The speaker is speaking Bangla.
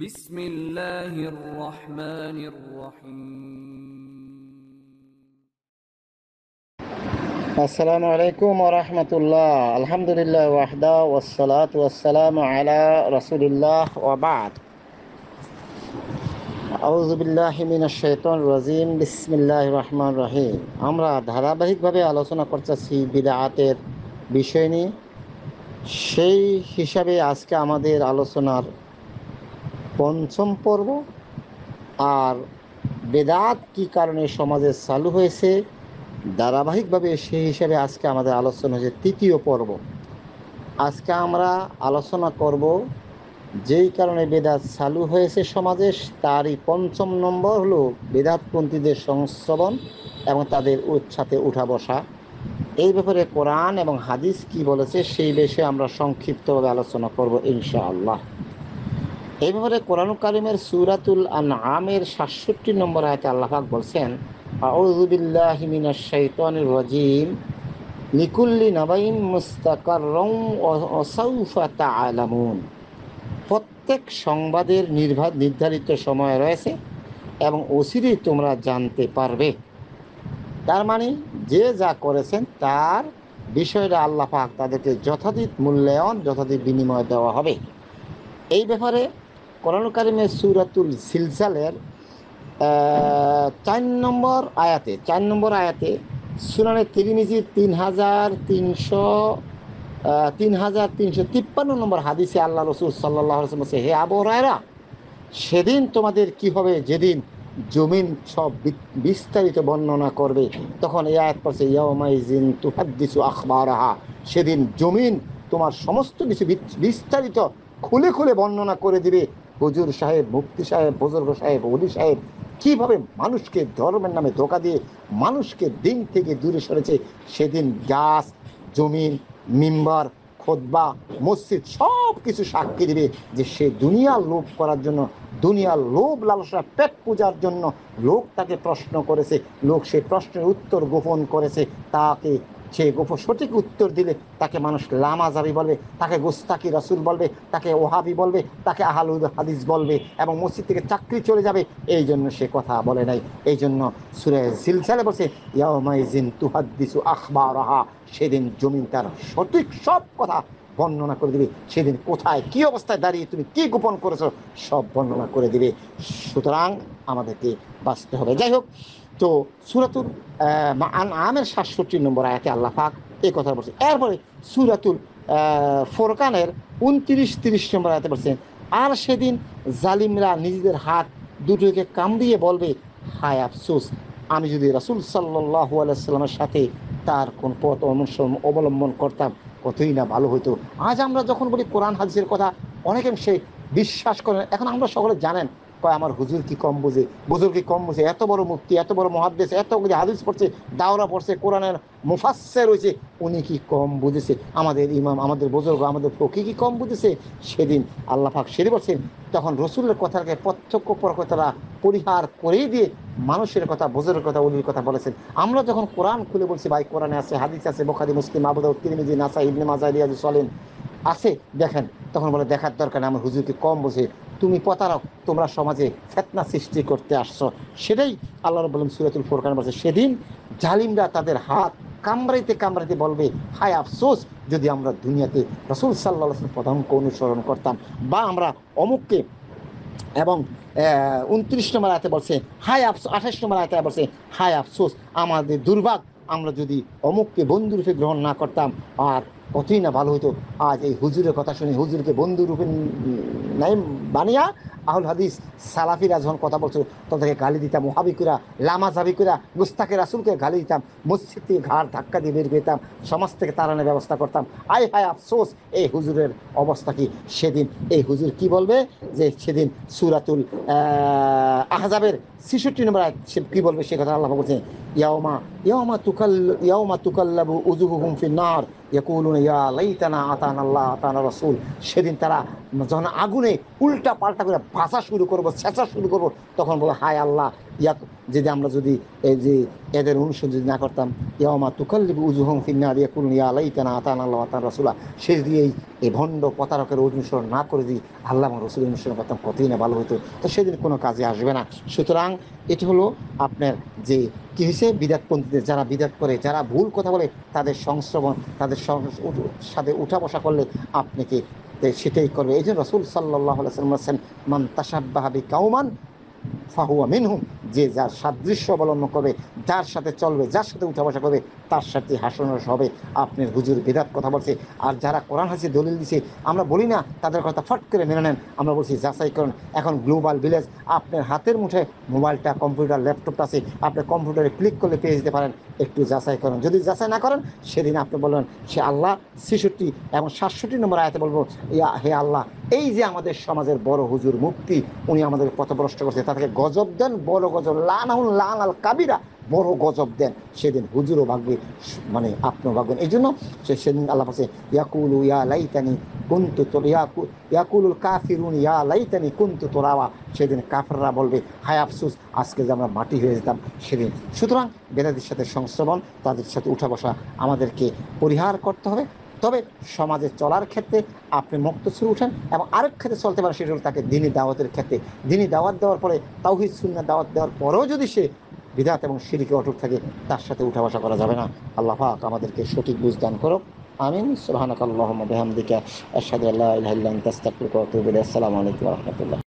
بسم الله الرحمن الرحيم আসসালামু আলাইকুম ওয়া রাহমাতুল্লাহ। আলহামদুলিল্লাহ ওয়াহদা ওয়াসসালাতু ওয়াসসালামু আলা রাসূলিল্লাহ ওয়া বা'দ। আউযু বিল্লাহি মিনাশ শাইতানির রাজীম। বিসমিল্লাহির রহমানির রহিম। আমরা ধারাবাহিকভাবে আলোচনা করতেছি বিদআতের বিষয় নিয়ে। সেই হিসাবে আজকে আমাদের আলোচনার পঞ্চম পর্ব। আর বেদাত কি কারণে সমাজে চালু হয়েছে, ধারাবাহিকভাবে সেই হিসাবে আজকে আমাদের আলোচনা হচ্ছে তৃতীয় পর্ব। আজকে আমরা আলোচনা করব যেই কারণে বেদাত চালু হয়েছে সমাজে, তারই পঞ্চম নম্বর হলো বেদাতপন্থীদের সংস্রবণ এবং তাদের সাথে উঠা বসা। এই ব্যাপারে কোরআন এবং হাদিস কি বলেছে সেই বিষয়ে আমরা সংক্ষিপ্তভাবে আলোচনা করব ইনশাআল্লাহ। এই ব্যাপারে কোরআন কারিমের সূরাতুল আনআমের ৬৭ নম্বর আয়াতে আল্লাহ পাক বলছেন, আউযু বিল্লাহি মিনাশ শাইতানির রাজীম, লিকুল্লি নাবাইন মুস্তাকাররুম ওয়া সাউফা তা'লামুন। প্রত্যেক সংবাদের নির্ধারিত সময় রয়েছে এবং অচিরেই তোমরা জানতে পারবে। তার মানে যে যা করেছেন তার বিষয়টা আল্লাহ পাক তাদেরকে যথাযথ মূল্যায়ন, যথাযথ বিনিময় দেওয়া হবে। এই ব্যাপারে কোরআন কারিমের সূরাতুল জিলজালের ৪ নম্বর আয়াতে সুনানে তিরমিজির ৩,৩53 নম্বর হাদিসে আল্লাহ রাসূল সাল্লাল্লাহু আলাইহি ওয়াসাল্লাম বলেছে, হে আবু হুরায়রা, সেদিন তোমাদের কি হবে যেদিন জমিন সব বিস্তারিত বর্ণনা করবে। তখন এই আয়াত পড়ছে, ইয়াউমাইযিন তুহাদ্দিসু আখবারাহা, সেদিন জমিন তোমার সমস্ত কিছু বিস্তারিত খুলে খুলে বর্ণনা করে দিবে। হুজুর সাহেব, মুফতি সাহেব, বুজুর্গ সাহেব, ওলি সাহেব কীভাবে মানুষকে ধর্মের নামে ধোঁকা দিয়ে মানুষকে দিন থেকে দূরে সরেছে। সেদিন গাছ, জমিন, মিম্বার, খুতবা, মসজিদ সব কিছু সাক্ষী দিবে যে সে দুনিয়ার লোভ করার জন্য, দুনিয়ার লোভ লালসা পেট পূজার জন্য লোক তাকে প্রশ্ন করেছে, লোক সে প্রশ্নের উত্তর গোপন করেছে। তাকে সে সঠিক উত্তর দিলে তাকে মানুষ লামাজাবি বলবে, তাকে গোস্তাকি রাসূল বলবে, তাকে ওহাবি বলবে, তাকে আহলুল হাদিস বলবে এবং মসজিদ থেকে চাকরি চলে যাবে। এই জন্য সে কথা বলে নাই। এই জন্য সূরা জিলজালে বলছে, ইয়াউমাইযিন তুহাদ্দিসু আখবারাহা, সেদিন জমিন তার সঠিক সব কথা বর্ণনা করে দিবে। সেদিন কোথায় কি অবস্থায় দাঁড়িয়ে তুমি কি গোপন করেছো সব বর্ণনা করে দিবে। সুতরাং আমাদেরকে বাঁচতে হবে। যাই হোক, তো সূরাতুল আনআমের ৬৭ নম্বর আয়াতে আল্লাহ পাক এই কথা বলছে। এরপরে সূরাতুল ফুরকানের ২৯-৩০ নম্বর আয়াতে বলছেন, আর সেদিন জালিমরা নিজেদের হাত দুটোকে কামড়িয়ে বলবে, হায় আফসোস, আমি যদি রাসূল সাল্লাল্লাহু আলাইহি সাল্লামের সাথে তার কোন পথ অবলম্বন করতাম কতই না ভালো হতো। আজ আমরা যখন বলি কোরআন হাদিসের কথা, অনেকে সে বিশ্বাস করেন। এখন আমরা সকলে জানেন, কয় আমার হুজুর কি কম বোঝে, বুজুর্গ কি কম বোঝে, এত বড় মুফতি, এত বড় মুহাদ্দিস, এত হাদিস পড়ছে, দাওরা পড়ছে, কোরআনের মুফাসসির হয়েছে, উনি কি কম বুঝেছে? আমাদের ইমাম, আমাদের বুজুর্গ, আমাদের ফকিহ কি কম বুঝেছে? সেদিন আল্লাহ পাক সেদিন বলছেন, তখন রসুলের কথাকে প্রত্যক্ষ পরকতারা পরিহার করে দিয়ে মানুষের কথা, বুজুর্গের কথা, উলির কথা বলেছেন। আমরা যখন কোরআন খুলে বলছি, ভাই কোরআনে আছে, হাদিস আছে, বুখারী, মুসলিম, আবু দাউদ, তিরমিজি, নাসাই, ইবনে মাজাহ, রিয়াজুস সালিহিন আছে, দেখেন, তখন বলে দেখার দরকার নেই, আমার হুজুরকে কম বোঝে, তুমি প্রতারক, তোমরা সমাজে ফিতনা সৃষ্টি করতে আসছো। সেটাই আল্লাহ রাব্বুল আলামিন সূরাতুল ফুরকান বলছে, সেদিন জালিমরা তাদের হাত কামড়াইতে কামড়াইতে বলবে, হায় আফসোস, যদি আমরা দুনিয়াতে রাসূল সাল্লাল্লাহু আলাইহি ওয়াসাল্লাম পদাঙ্ক অনুসরণ করতাম, বা আমরা অমুককে। এবং ২৯ নম্বর আয়াতে বলছে হায় আফসোস, ২৮ নম্বর আয়াতে বলছে হায় আফসোস, আমাদের দুর্ভাগ্য, আমরা যদি অমুককে বন্ধুরূপে গ্রহণ না করতাম, আর কতই না ভালো হতো। আজ এই হুজুরের কথা শুনে হুজুরকে বন্ধুরূপে নাই বানিয়া আহুল হাদিস সালাফিরা যখন কথা বলছো তাদেরকে গালি দিতাম, ওহাবিকুরা, লামাজাবিকুরা, গুস্তাকে রাসূলকে গালি দিতাম, মসজিদ থেকে ঘাড় ধাক্কা দিয়ে বের পেতাম, সমাজ থেকে তাড়ানোর ব্যবস্থা করতাম। আয় হায় আফসোস, এই হুজুরের অবস্থা কি? সেদিন এই হুজুর কি বলবে? যে সেদিন সূরাতুল আহজাবের ৬৬ নম্বর আয়াত সে কি বলবে সে কথা আল্লাহ বলছেন, ইয়াউমা তুকাল্লাবু উজুহুহুম ফিন নার, ইয়াকুলুনা ইয়া লাইতানা আতানা আল্লাহ আতানা রাসূল, সেদিন তারা যখন আগুনে উল্টা পাল্টা করে ভাষা শুরু করবো, চেঁচা শুরু করবো, তখন বলে হায় আল্লাহ, ইয়া যদি আমরা যদি এই যে এদের অনুসরণ যদি না করতাম, ইয়ামা তুকাল্লিবু উজুহুম ফিন্নার ইয়াকুলুনা ইয়া লাইতানা আতানা আল্লাহ আতানা রাসূলা, সে যদি এই ভণ্ড প্রতারকের অনুসরণ না করে দিই, আল্লাহ এবং রসুলের অনুসরণ করতাম, কতই না ভালো হতো। তো সেদিন কোনো কাজে আসবে না। সুতরাং এটি হলো আপনার যে কী হয়েছে, বিদাতপন্থীদের, যারা বিদাত করে, যারা ভুল কথা বলে, তাদের সংস্রবণ, তাদের সাথে উঠা বসা করলে আপনাকে সেটাই করবে। এই জন্য রাসূল সাল্লাল্লাহু আলাইহি ওয়াসাল্লাম বলেছেন, মান তাশাব্বাহা বিকাওমান ফাহুয়া মিনহুম, যে যার সাদৃশ্য অবলম্বন করবে, যার সাথে চলবে, যার সাথে উঠা বসা করবে, তার সাথে হাসনাস হবে। আপনার হুজুর বেদাত কথা বলছে, আর যারা কোরআন হাদিসে দলিল দিছে, আমরা বলি না তাদের কথা ফট করে মেনে নেন, আমরা বলছি যাচাই করুন। এখন গ্লোবাল ভিলেজ, আপনার হাতের মুঠে মোবাইলটা, কম্পিউটার, ল্যাপটপটা আছে, আপনি কম্পিউটারে ক্লিক করলে পেয়ে যেতে পারেন। একটু যাচাই করুন, যদি যাচাই না করেন, সেদিন আপনি বলবেন সে আল্লাহ 66 এবং 67 নম্বর আয়াতে বলবো, ইয়া হে আল্লাহ, এই যে আমাদের সমাজের বড় হুজুর মুফতি, উনি আমাদের পথভ্রষ্ট করছে, তাদেরকে গজব দেন, বড় গজব, লানাহুল লান আল কাবিরা, বড় গজব দেন। সেদিন হুজুরও ভাগবে, মানে আপনিও ভাগবেন। এই জন্য সেদিন আল্লাহ বলছে, ইয়াকুলু ইয়া লাইতানি কুনতু ইয়াকুলুল কাফিরুন ইয়া লাইতানি কুনতু তুরাবা, সেদিন কাফেররা বলবে হায় আফসোস, আজকে যে আমরা মাটি হয়ে যেতাম সেদিন। সুতরাং বেদাতির সাথে সংস্রবণ, তাদের সাথে উঠা বসা আমাদেরকে পরিহার করতে হবে। তবে সমাজে চলার ক্ষেত্রে আপনি মুক্তসুর উঠেন, এবং আরেক ক্ষেত্রে চলতে পারে, সেটা হলো তাকে দিনী দাওয়াতের ক্ষেত্রে। দিনী দাওয়াত দেওয়ার পরে, তাওহীদ সুন্নাহ দাওয়াত দেওয়ার পরেও যদি সে বিদআত এবং শিরকে অটুট থাকে, তার সাথে উঠা বসা করা যাবে না। আল্লাহ পাক আমাদেরকে সঠিক বুঝ দান করো। আমিন। সুবহানাকাল্লাহুম্মা বিহামদিকা আশহাদু আল্লা ইলাহা ইল্লা আনতা আস্তাগফিরুকা ওয়া আতুবু ইলাইক। আসসালামু আলাইকুম ওয়া রাহমাতুল্লাহ।